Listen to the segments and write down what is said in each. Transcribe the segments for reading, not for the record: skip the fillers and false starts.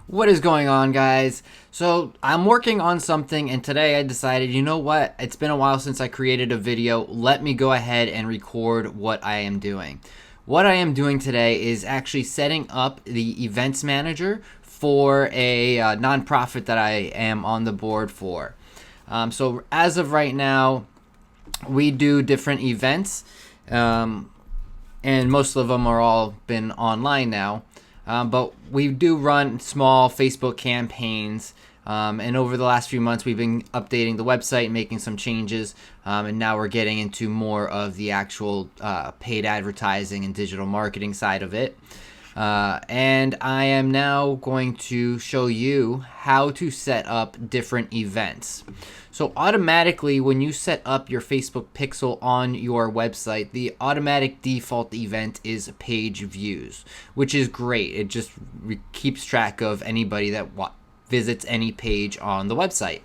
What is going on, guys? So I'm working on something, and today I decided, you know what? It's been a while since I created a video. Let me go ahead and record what I am doing. What I am doing today is actually setting up the events manager for a nonprofit that I am on the board for. So as of right now, we do different events, and most of them are all been online now. But we do run small Facebook campaigns. And over the last few months, we've been updating the website, making some changes, and now we're getting into more of the actual paid advertising and digital marketing side of it. And I am now going to show you how to set up different events. So automatically, when you set up your Facebook pixel on your website, the automatic default event is page views, which is great. It just keeps track of anybody that visits any page on the website.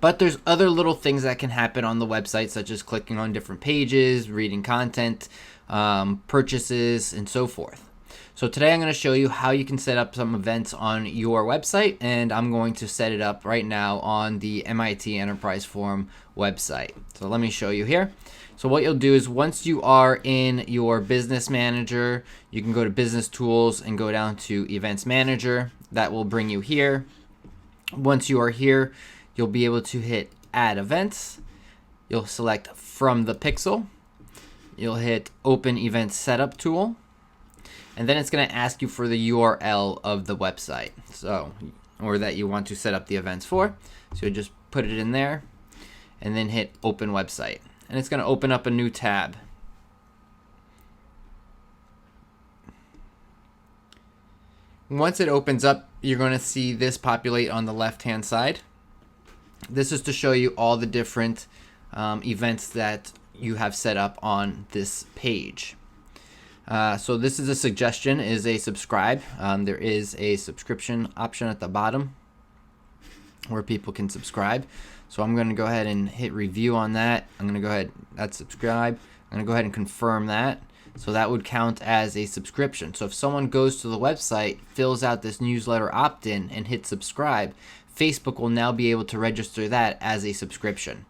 But there's other little things that can happen on the website, such as clicking on different pages, reading content, purchases, and so forth. So today I'm going to show you how you can set up some events on your website, and I'm going to set it up right now on the MIT Enterprise Forum website. So let me show you here. So what you'll do is once you are in your business manager, you can go to business tools and go down to events manager. That will bring you here. Once you are here, you'll be able to hit add events. You'll select from the pixel. You'll hit open event setup tool. And then it's going to ask you for the URL of the website, or that you want to set up the events for. So you just put it in there and then hit open website. And it's going to open up a new tab. Once it opens up, you're going to see this populate on the left-hand side. This is to show you all the different events that you have set up on this page. So this is a suggestion, is a subscribe. There is a subscription option at the bottom where people can subscribe. So I'm going to go ahead and hit review on that. I'm going to go ahead, that's subscribe. I'm going to go ahead and confirm that. So that would count as a subscription. So if someone goes to the website, fills out this newsletter opt-in and hits subscribe, Facebook will now be able to register that as a subscription.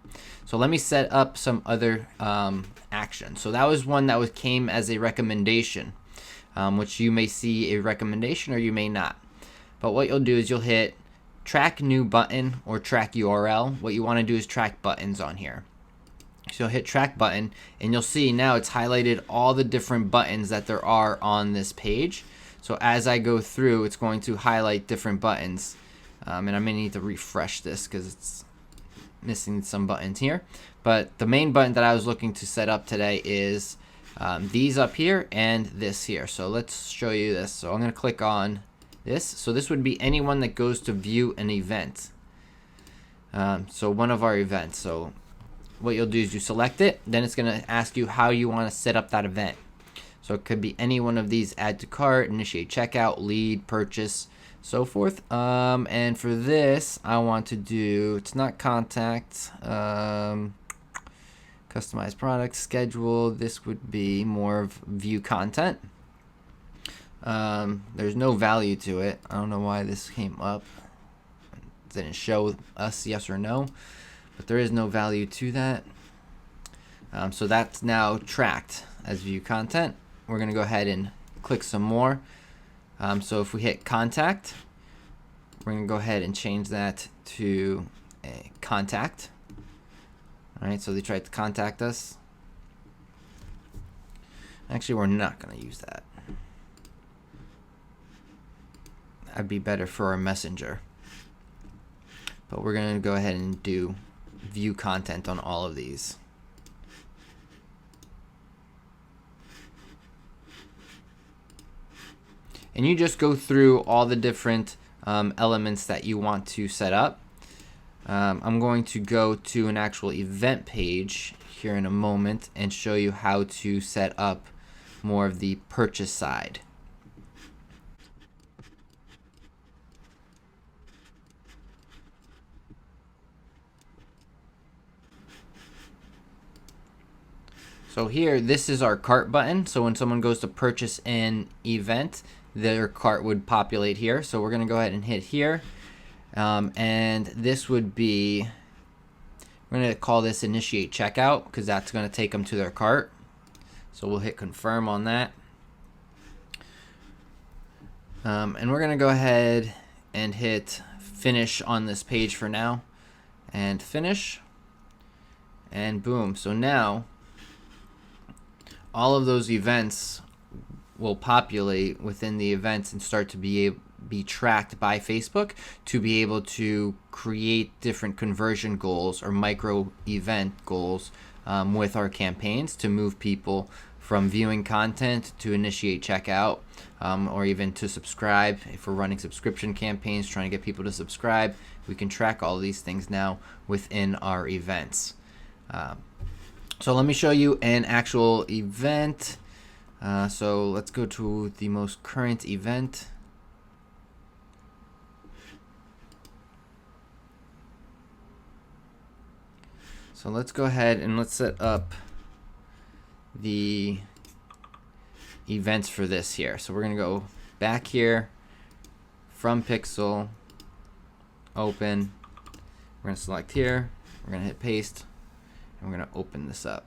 So let me set up some other action. So that was one that came as a recommendation, which you may see a recommendation or you may not. But what you'll do is you'll hit track new button or track URL. What you want to do is track buttons on here. So you'll hit track button and you'll see now it's highlighted all the different buttons that there are on this page. So as I go through, it's going to highlight different buttons. And I may need to refresh this because it's missing some buttons here. But the main button that I was looking to set up today is these up here and this here. So let's show you this. So I'm going to click on this. So this would be anyone that goes to view an event. So one of our events. So what you'll do is you select it. Then it's going to ask you how you want to set up that event. So it could be any one of these: add to cart, initiate checkout, lead, purchase, so forth. And for this, I want to do, it's not contact, customize product, schedule. This would be more of view content. There's no value to it. I don't know why this came up. It didn't show us yes or no, but there is no value to that. So that's now tracked as view content. We're going to go ahead and click some more. So if we hit contact, we're going to go ahead and change that to a contact. All right, so they tried to contact us. Actually, we're not going to use that. That'd be better for our messenger. But we're going to go ahead and do view content on all of these. And you just go through all the different elements that you want to set up. I'm going to go to an actual event page here in a moment and show you how to set up more of the purchase side. So here, this is our cart button. So when someone goes to purchase an event, their cart would populate here. So we're going to go ahead and hit here. And this would be, we're going to call this initiate checkout because that's going to take them to their cart. So we'll hit confirm on that. And we're going to go ahead and hit finish on this page for now. And finish. And boom. So now all of those events will populate within the events and start to be tracked by Facebook to be able to create different conversion goals or micro event goals with our campaigns to move people from viewing content to initiate checkout, or even to subscribe. If we're running subscription campaigns trying to get people to subscribe, we can track all these things now within our events. So let me show you an actual event. So let's go to the most current event. So let's go ahead and let's set up the events for this here. So we're going to go back here from Pixel, open. We're going to select here. We're going to hit paste. And we're going to open this up.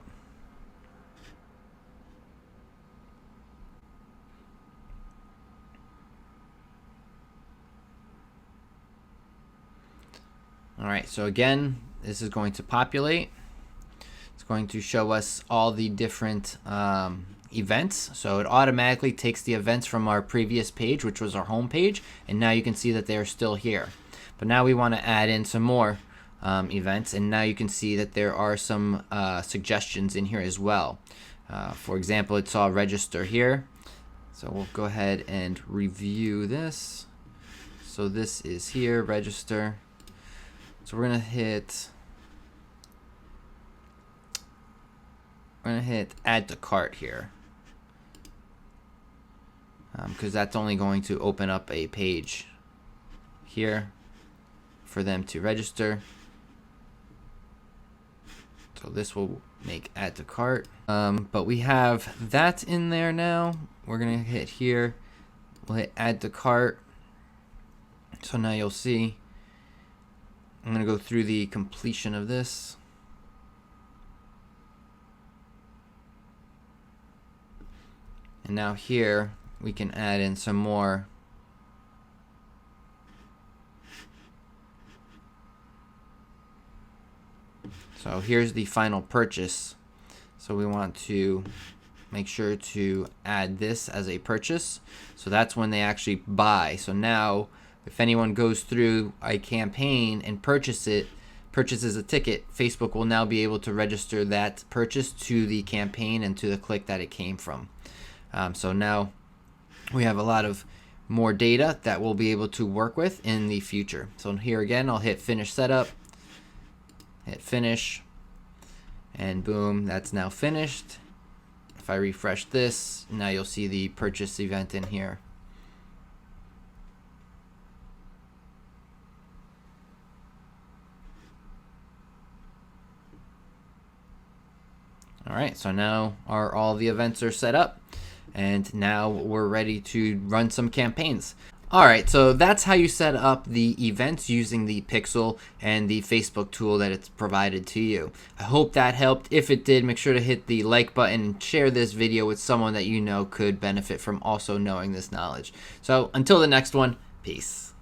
All right, so again, this is going to populate. It's going to show us all the different events. So it automatically takes the events from our previous page, which was our home page, and now you can see that they are still here. But now we want to add in some more events, and now you can see that there are some suggestions in here as well. For example, it saw register here. So we'll go ahead and review this. So this is here, register. So we're gonna hit add to cart here, because that's only going to open up a page here for them to register. So this will make add to cart, but we have that in there now. We're gonna hit here, we'll hit add to cart. So now you'll see I'm going to go through the completion of this. And now here we can add in some more. So here's the final purchase. So we want to make sure to add this as a purchase. So that's when they actually buy. So now if anyone goes through a campaign and purchases a ticket, Facebook will now be able to register that purchase to the campaign and to the click that it came from. So now we have a lot of more data that we'll be able to work with in the future. So here again, I'll hit finish setup, hit finish, and boom, that's now finished. If I refresh this, now you'll see the purchase event in here. All right, so now all the events are set up, and now we're ready to run some campaigns. All right, so that's how you set up the events using the Pixel and the Facebook tool that it's provided to you. I hope that helped. If it did, make sure to hit the like button and share this video with someone that you know could benefit from also knowing this knowledge. So until the next one, peace.